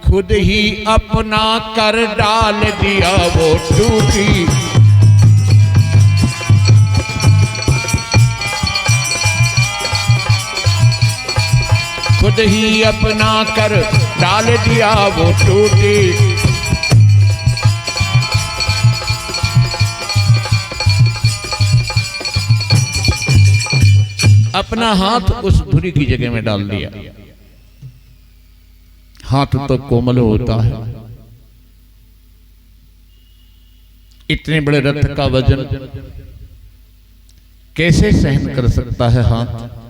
खुद ही अपना कर डाल दिया। वो टूटी खुद ही अपना कर डाल दिया, वो टूटी। अपना हाथ उस धुरी की जगह में डाल दिया। हाथ तो कोमल होता है, इतने बड़े रथ का वजन कैसे सहन कर सकता है हाथ।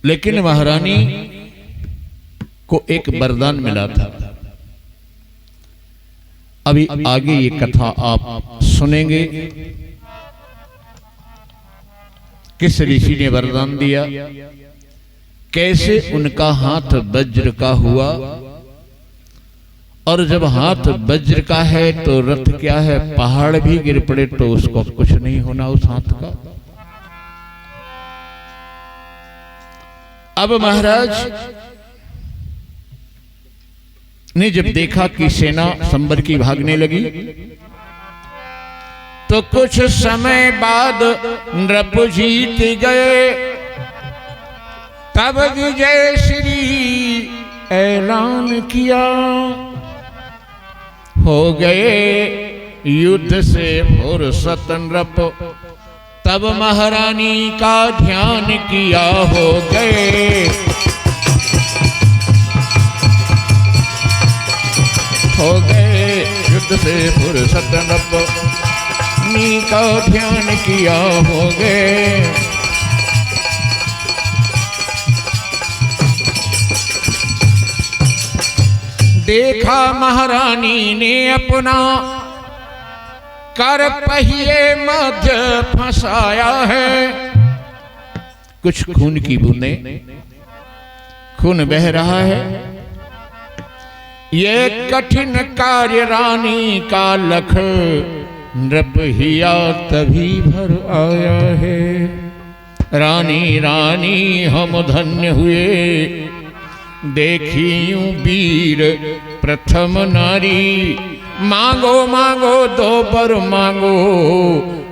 लेकिन महारानी को एक वरदान मिला था। अभी आगे ये कथा आप सुनेंगे, किस ऋषि ने वरदान दिया, कैसे उनका हाथ वज्र का हुआ, और जब हाथ वज्र का है तो रथ क्या है, पहाड़ भी गिर पड़े तो उसको कुछ नहीं होना उस हाथ का। अब महाराज ने जब देखा कि सेना संबर की भागने लगी, तो कुछ समय बाद नृप जीत गए। तब विजय श्री ऐलान किया, हो गए युद्ध से फुर्सत नृप। तब महारानी का ध्यान किया, हो गए युद्ध से फुर्सत नृप नी का ध्यान किया, हो गए। देखा महारानी ने अपना कर पहिए मध्य फंसाया है। कुछ खून की बूंदें, खून बह रहा है। ये कठिन कार्य रानी का लख नृप हिया तभी भर आया है। रानी रानी हम धन्य हुए, देखी यूं वीर प्रथम नारी। मांगो मांगो दो बर मांगो,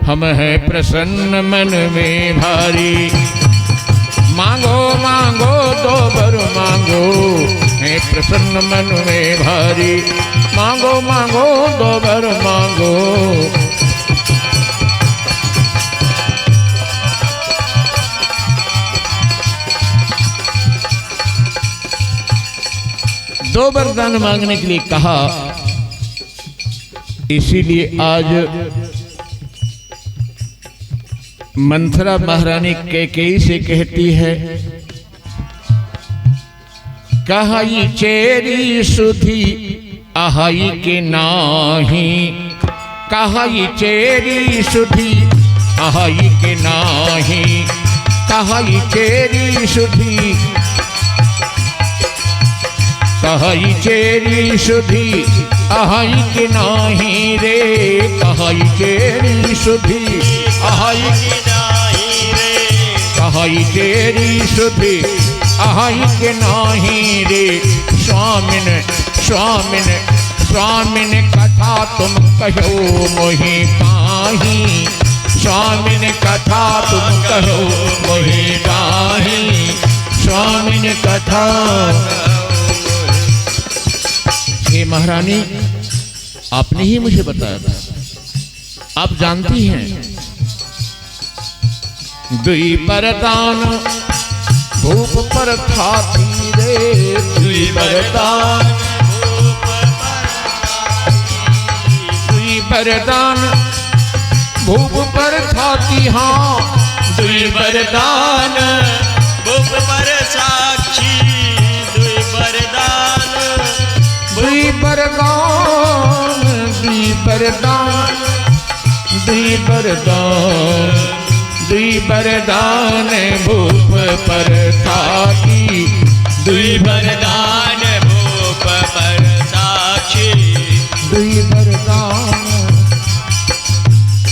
हम हैं प्रसन्न मन में भारी। मांगो मांगो दो बर मांगो, हैं प्रसन्न मन में भारी। मांगो मांगो दो बर मांगो। दो वरदान मांगने के लिए कहा, इसीलिए आज मंथरा महारानी कैकेयी से कहती है, कहाई चेरी सुधी आहाई के नाही। कहाई चेरी सुधी आहाई के नाही। कहाई चेरी सुधी, कहाई चेरी सुधी आहाई के नाही रे। कहाई चेरी सुधी आहाई के नाही रे। कहाई चेरी सुधी आहाई के नाही रे। स्वामिन स्वामिन स्वामिन कथा तुम कहो मोहि काही। स्वामिन कथा तुम कहो मोहि काही। स्वामिन कथा। हे महारानी, आपने ही मुझे बताया था, आप जानती हैं। दुई वरदान भूप पर था रे। दुई वरदान दुई वरदान भूप पर था। हाँ, दुई वरदान भूप पर साक्षी। दुई वरदान दुई वरदान दुई वरदान दुई वरदान दुई वरदान भूप पर साक्षी। दुई वरदान भूप पर साक्षी। दुई वरदान।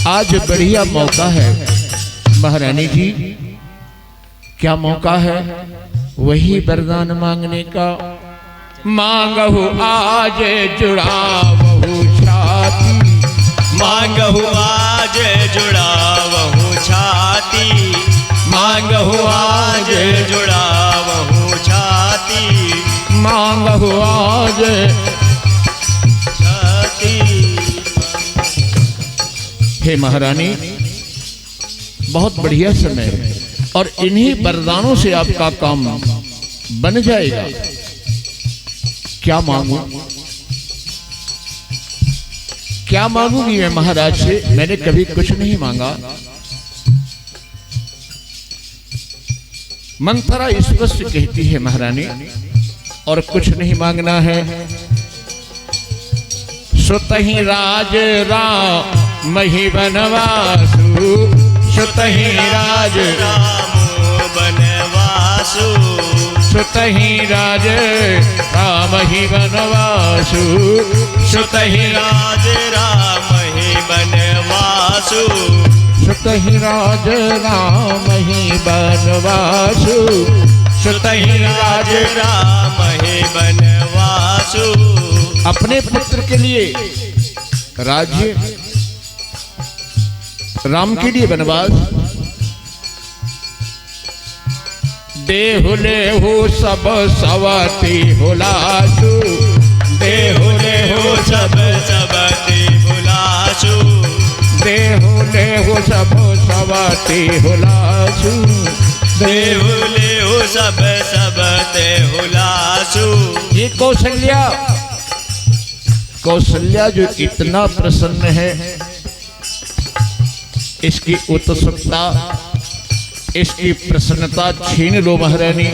आज बढ़िया मौका है महारानी जी। क्या मौका है? वही वरदान मांगने का। मांगहु आज जुड़ावहु छाती। मांगहु आज जुड़ावहु छाती। मांगहु आज जुड़ावहु छाती। मांगहु आज छाती। हे महारानी, बहुत बढ़िया समय है और इन्हीं वरदानों से आपका काम बन जाएगा। क्या मांगू? क्या मांगूंगी मैं महाराज से? मैंने कभी कुछ नहीं मांगा। मंथरा स्पष्ट कहती है महारानी और कुछ नहीं मांगना है। सुतहि राज राम ही बनवासु, सुतहि राज राम बनवासु, सुतहि राज राम ही बनवासु, सुतहि राज राम ही बनवासु, सुतहि राज राम ही बनवासु, सुतहि राज राम ही बनवासु। अपने पुत्र के लिए राज्य, राम के लिए वनवास। देहु लेहु सब सवती हुलासु, देहु लेहु सब सबते हुलासु, देहु लेहु सब सवती हुलासु, देहु लेहु सब सबते हुलासु। ये कौशल्या, कौशल्या जो इतना प्रसन्न है, इसकी उत्सुकता, इसकी प्रसन्नता छीन लो महारानी।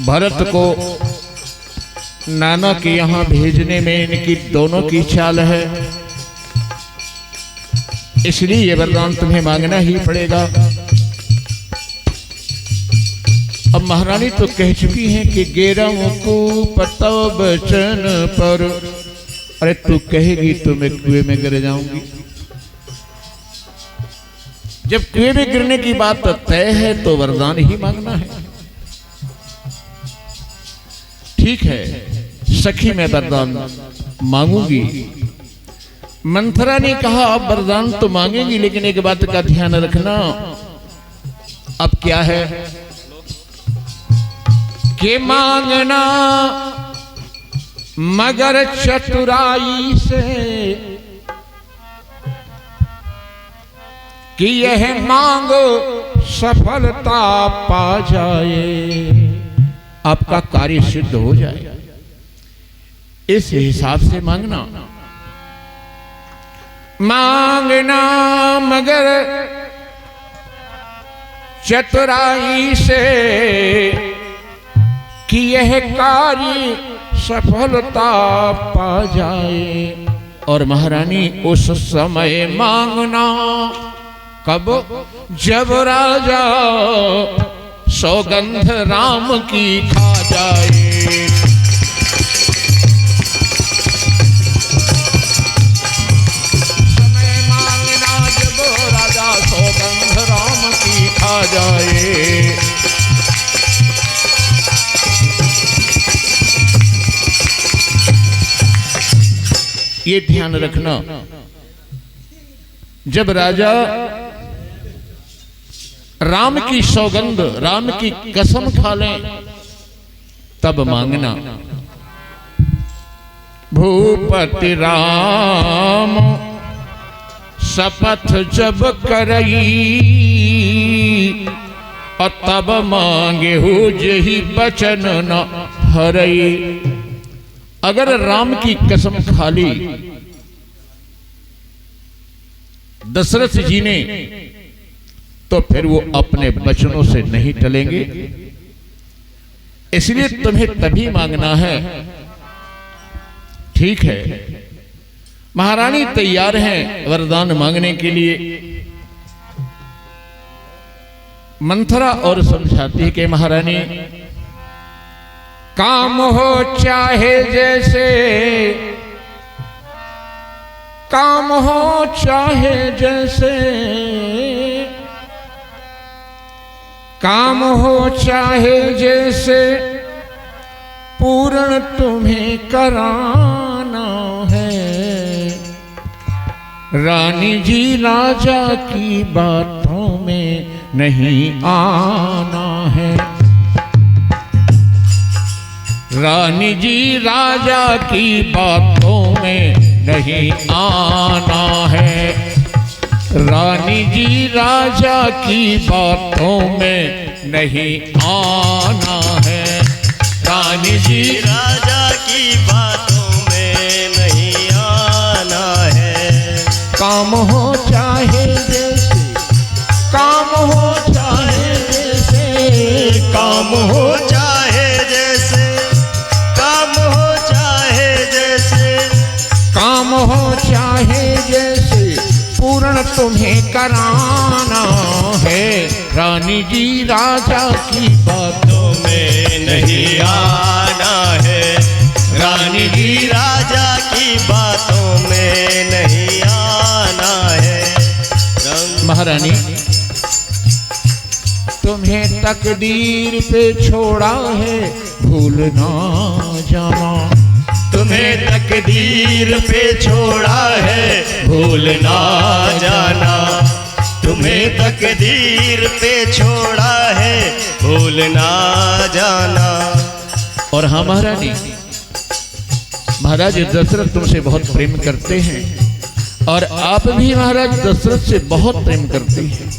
भरत को नाना के यहाँ भेजने में इनकी दोनों की चाल है, इसलिए ये वरदान तुम्हें मांगना ही पड़ेगा। अब महारानी तो कह चुकी हैं कि गेरम को पता बचन पर, अरे तू कहेगी तो मैं कुएं में गिर जाऊंगी। जब कुएं में गिरने की बात तय है तो वरदान ही मांगना है। ठीक है सखी, मैं वरदान मांगूंगी। मंथरा ने कहा अब वरदान तो मांगेंगी, लेकिन एक बात का ध्यान रखना। अब क्या है कि मांगना मगर चतुराई से, कि यह मांग सफलता पा जाए, आपका कार्य सिद्ध हो जाए, इस हिसाब से मांगना। मांगना मगर चतुराई से, कि यह कार्य सफलता पा जाए। और महारानी उस समय मांगना कब, जब राजा सौगंध राम की खा जाए। समय मांगना जब राजा सौगंध राम की खा जाए। ये ध्यान रखना, जब राजा राम की सौगंध, राम की कसम खा लें तब मांगना। भूपति राम शपथ जब करई, और तब मांगे हो जही बचन न हरई। अगर राम की कसम खा ली दशरथ जी ने, तो फिर वो अपने वचनों से नहीं टलेंगे। इसलिए तुम्हें तभी मांगना है। ठीक है, महारानी तैयार हैं वरदान मांगने के लिए। मंथरा और समझाती है कि महारानी काम हो चाहे जैसे, काम हो चाहे जैसे, काम हो चाहे जैसे, पूर्ण तुम्हें कराना है। रानी जी राजा की बातों में नहीं आना है। रानी जी राजा की बातों में नहीं आना है। रानी जी राजा की बातों में नहीं आना है। रानी जी राजा की बातों में नहीं आना है। काम हो चाहे जैसे, काम हो चाहे काम हो चाहे जैसे, काम हो चाहे जैसे, काम हो चाहे जैसे पूर्ण तुम्हें कराना है। रानी जी राजा की बातों में नहीं आना है। रानी जी राजा की बातों में नहीं आना है। महारानी तुम्हें तकदीर पे छोड़ा है, भूल ना जाना। तुम्हें तकदीर पे छोड़ा है, भूल ना जाना। तुम्हें तकदीर पे छोड़ा है, भूल ना जाना। और हाँ महारानी, महाराज दशरथ तुमसे बहुत प्रेम करते हैं और आप भी महाराज दशरथ से बहुत प्रेम करते हैं।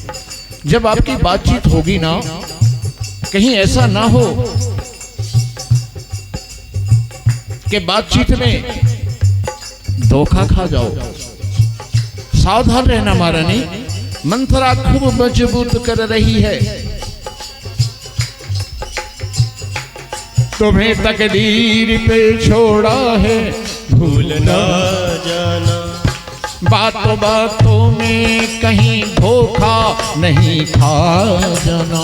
जब आपकी बातचीत होगी ना, कहीं ऐसा ना हो कि बातचीत में धोखा खा जाओ। सावधान रहना महारानी, मंथरा खूब मजबूत कर रही है। तुम्हें तकदीर पे छोड़ा है, भूल ना जाना। बातों बातों में कहीं धोखा नहीं खा जाना।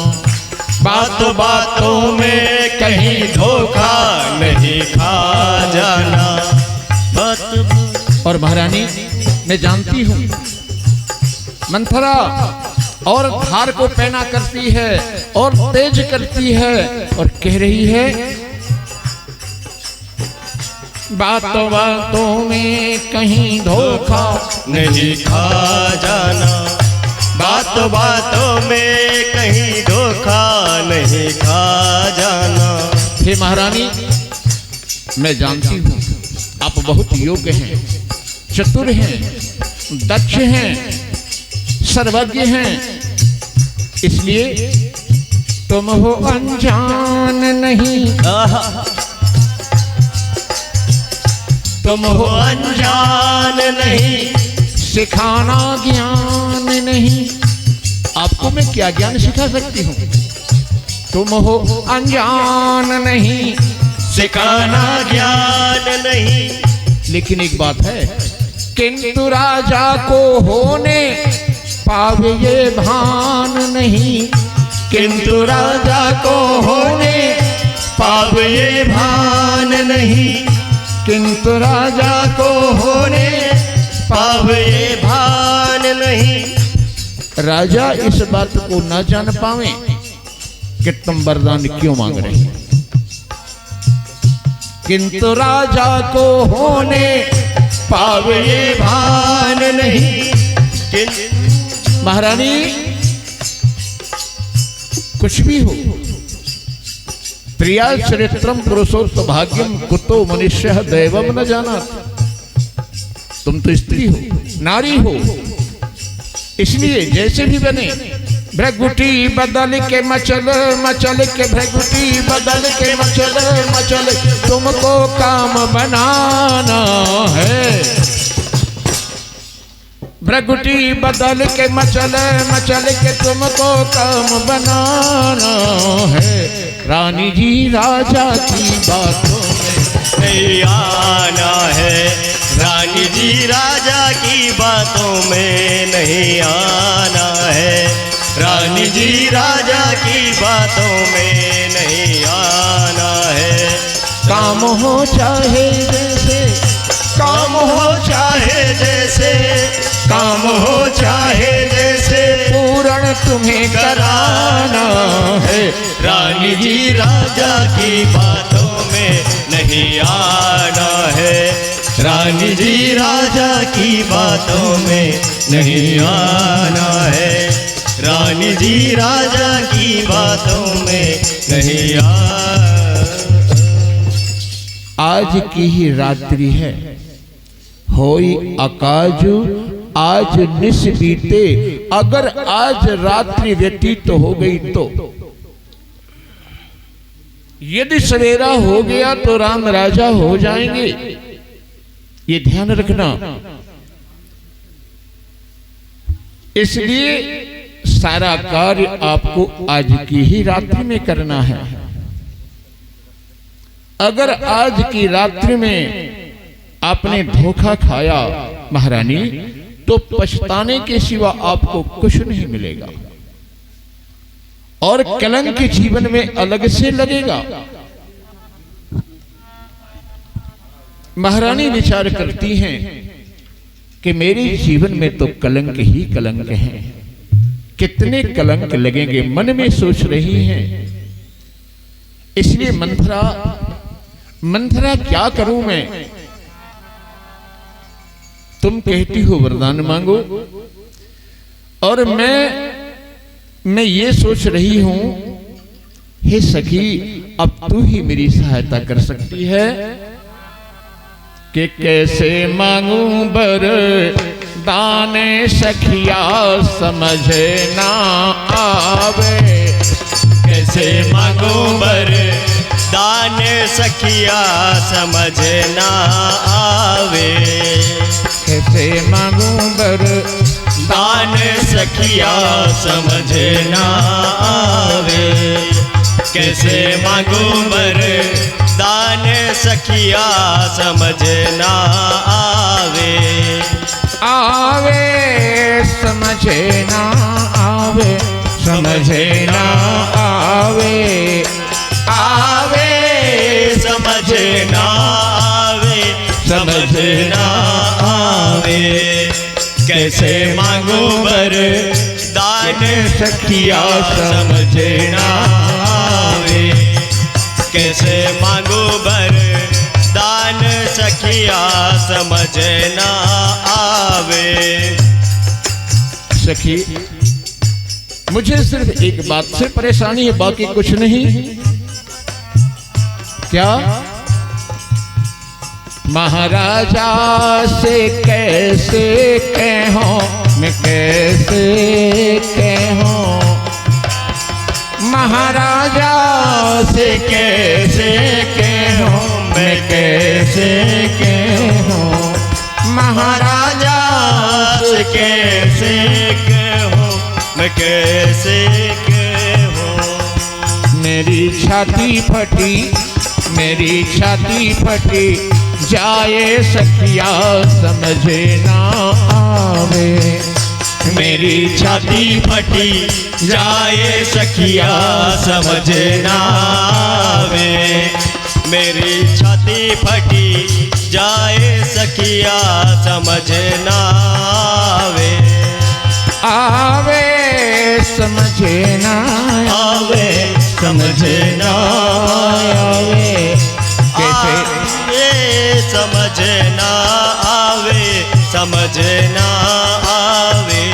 बातों बातों में कहीं धोखा नहीं खा जाना। और महारानी मैं जानती हूँ मंथरा और धार को पैना करती है और तेज करती है और कह रही है बातों बातों में कहीं धोखा नहीं खा जाना। बातों बातों में कहीं धोखा नहीं खा जाना। हे महारानी मैं जानती हूँ आप बहुत योग्य हैं, चतुर हैं, दक्ष हैं, सर्वज्ञ हैं, इसलिए तुम हो अनजान नहीं। तुम हो अनजान नहीं, सिखाना ज्ञान नहीं। आपको मैं क्या ज्ञान सिखा सकती हूँ? तुम हो अनजान नहीं, सिखाना ज्ञान नहीं। लेकिन एक बात है, किंतु राजा को होने पावे ये भान नहीं। किंतु राजा को होने पावे ये भान नहीं। किंतु राजा को होने पावे ये भान नहीं। राजा इस बात को न जान पावे कि तुम वरदान क्यों मांग रहे हैं। किंतु राजा को होने पावे ये भान नहीं। महारानी कुछ भी हो, प्रिया चरित्रम पुरुषोत्तम भाग्यम कुतो मनुष्य दैवम न जाना। तुम तो स्त्री हो, नारी हो, इसलिए जैसे भी बने भृगुटी बदल के मचल मचल के, भृगुटी बदल के मचल मचल, तुमको काम बनाना है। भृगुटी बदल के मचल मचल के, तुमको काम बनाना है। रानी जी राजा की बातों में नहीं आना है। रानी जी राजा की बातों में नहीं आना है। रानी जी राजा की बातों में नहीं आना है। काम हो चाहे जैसे, काम हो चाहे जैसे, काम हो चाहे जैसे, पूर्ण तुम्हें कराना है। रानी जी राजा की बातों में नहीं आना है। रानी जी राजा की बातों में नहीं आना है। रानी जी राजा की बातों में नहीं आज की ही रात्रि है, होई अकाजू आज निस बीते। अगर आज रात्रि व्यतीत हो गई तो, यदि सवेरा हो गया तो राम राजा हो जाएंगे, ये ध्यान रखना। इसलिए सारा कार्य आपको आज की ही रात्रि में करना है। अगर आज की रात्रि में आपने धोखा खाया महारानी, तो पछताने के सिवा आपको कुछ नहीं मिलेगा और कलंक जीवन में अलग से लगेगा। महारानी विचार करती हैं कि मेरे जीवन में तो कलंक ही कलंक है, कितने कलंक लगेंगे, मन में सोच रही हैं। इसलिए मंथरा क्या करूं मैं? तुम कहती हो वरदान मांगो, और मैं ये सोच रही हूं, हे सखी अब तू ही मेरी सहायता कर सकती है कि कैसे मांगू बर दाने सखिया समझ ना आवे। कैसे मांगू बर दाने सखिया समझ ना आवे। कैसे मांगू बर दान सखिया समझ ना आवे। कैसे मांगू बर दान सखिया समझ ना आवे। आवे समझ ना आवे, समझ ना आवे, आवे समझ ना आवे, समझ ना आवे। कैसे मांगू बर दान सखिया समझ ना आवे। कैसे मांगू बर दान सखिया समझ ना आवे। सखी मुझे सिर्फ एक बात से परेशानी है, बाकी कुछ नहीं। क्या? महाराजा से कैसे कहो मैं, कैसे कहो महाराजा से कैसे कहो मैं, कैसे कहो महाराजा से कैसे कहो मैं, कैसे कहो। मेरी छाती फटी, मेरी छाती फटी जाए सखिया समझ ना आवे। मेरी छाती फटी जाए सखिया समझ ना आवे। मेरी छाती फटी जाए सखिया समझ ना आवे। आवे समझ ना आवे, समझ ना आवे। कैसे समझ ना आवे, समझ ना आवे।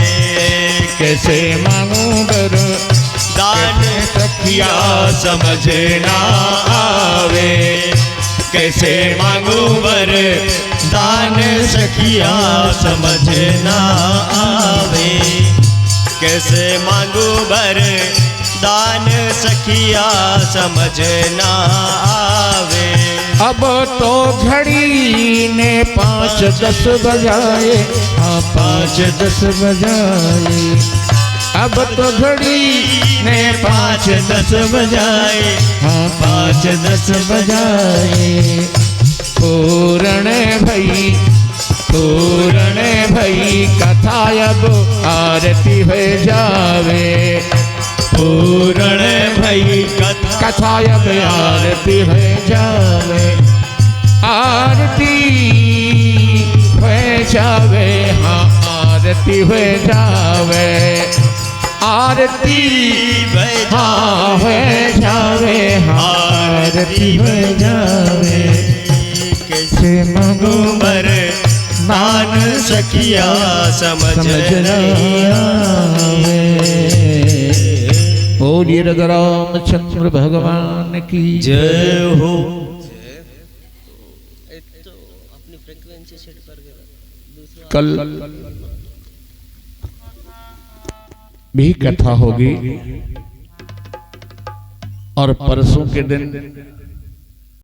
कैसे मांगू बर दान सखिया समझ ना आवे। कैसे मांगू बर दान सखिया समझ ना आवे। कैसे मांगू बर दान सखिया समझ ना आवे। अब तो घड़ी ने 5-10 बजाए, हाँ 5-10 बजाए। अब तो घड़ी ने 5-10 बजाए, हाँ 5-10 बजाए। पूर्ण भई, पूर्ण भई कथा अब आरती हो जावे। पूर्ण भई कथा अब आरती हो जावे। आरती हो जावे, हाँ आरती हो जावे। आरती हाँ हो जावे, हाँ आरती हो जावे। कैसे मांगू बर दान सखिया समझ ना आवे। बोलिए रामचंद्र भगवान की जय हो। कल भी कथा होगी और परसों के दिन